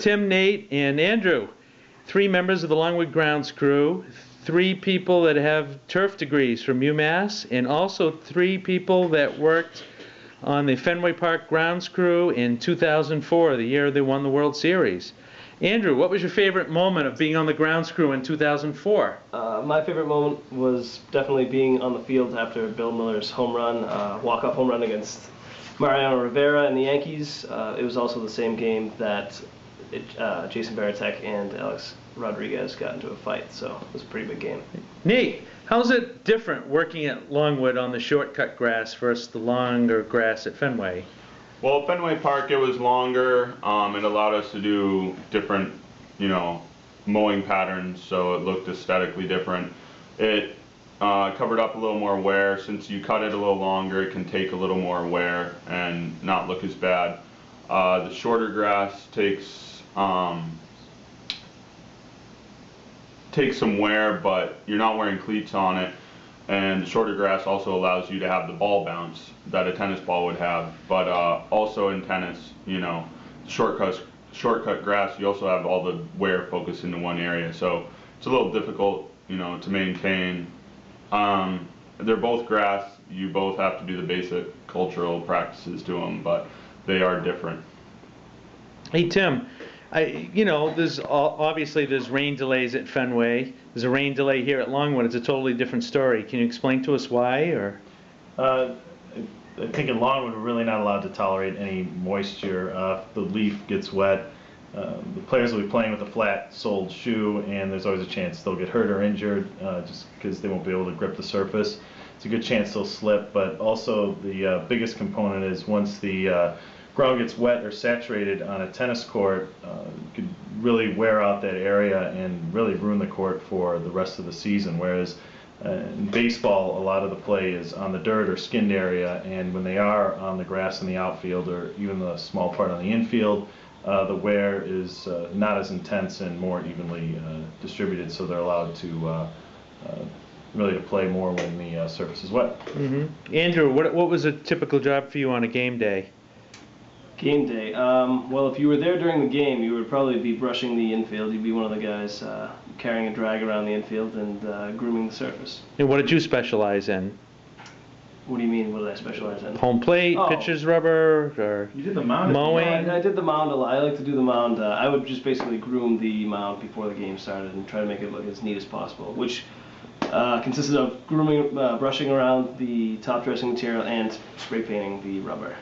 Tim, Nate, and Andrew. 3 members of the Longwood Grounds crew, 3 people that have turf degrees from UMass, and also 3 people that worked on the Fenway Park Grounds crew in 2004, the year they won the World Series. Andrew, what was your favorite moment of being on the grounds crew in 2004? My favorite moment was definitely being on the field after Bill Miller's home run, walk-off home run against Mariano Rivera and the Yankees. It was also the same game that Jason Varitek and Alex Rodriguez got into a fight, so it was a pretty big game. Nate, how's it different working at Longwood on the shortcut grass versus the longer grass at Fenway? Well, Fenway Park, it was longer. It allowed us to do different, mowing patterns, so it looked aesthetically different. It covered up a little more wear. Since you cut it a little longer, it can take a little more wear and not look as bad. The shorter grass takes some wear, but you're not wearing cleats on it. And the shorter grass also allows you to have the ball bounce that a tennis ball would have. But also in tennis, shortcut grass, you also have all the wear focused into one area. So it's a little difficult, to maintain. They're both grass. You both have to do the basic cultural practices to them, but they are different. Hey, Tim. Obviously there's rain delays at Fenway. There's a rain delay here at Longwood. It's a totally different story. Can you explain to us why? Or I think in Longwood we're really not allowed to tolerate any moisture. If the leaf gets wet, the players will be playing with a flat-soled shoe, and there's always a chance they'll get hurt or injured just because they won't be able to grip the surface. It's a good chance they'll slip, but also the biggest component is once the ground gets wet or saturated on a tennis court, it could really wear out that area and really ruin the court for the rest of the season. Whereas in baseball, a lot of the play is on the dirt or skinned area, and when they are on the grass in the outfield or even the small part on the infield, the wear is not as intense and more evenly distributed, so they're allowed to really to play more when the surface is wet. Mm-hmm. Andrew, what was a typical job for you on a game day? Game day. Well, if you were there during the game, you would probably be brushing the infield. You'd be one of the guys carrying a drag around the infield and grooming the surface. And what did you specialize in? What do you mean, what did I specialize in? Home plate, pitcher's rubber, or you did the mound mowing? I did the mound a lot. I like to do the mound. I would just basically groom the mound before the game started and try to make it look as neat as possible, which consisted of grooming, brushing around the top dressing material and spray painting the rubber.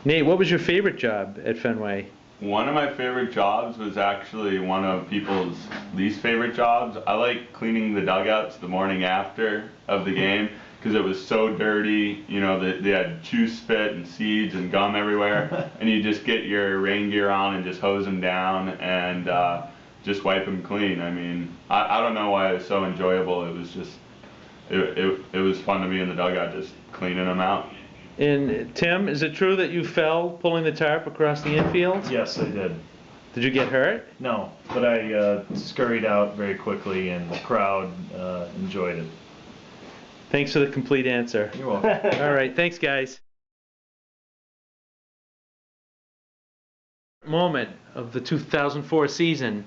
Nate, what was your favorite job at Fenway? One of my favorite jobs was actually one of people's least favorite jobs. I like cleaning the dugouts the morning after of the game because it was so dirty. They had chew spit and seeds and gum everywhere, and you just get your rain gear on and just hose them down and just wipe them clean. I mean, I don't know why it was so enjoyable. It was just, it was fun to be in the dugout just cleaning them out. And Tim, is it true that you fell pulling the tarp across the infield? Yes, I did. Did you get hurt? No, but I scurried out very quickly, and the crowd enjoyed it. Thanks for the complete answer. You're welcome. All right, thanks, guys. Moment of the 2004 season.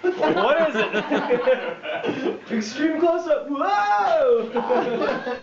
Looks like, what is it? Extreme close-up. Whoa!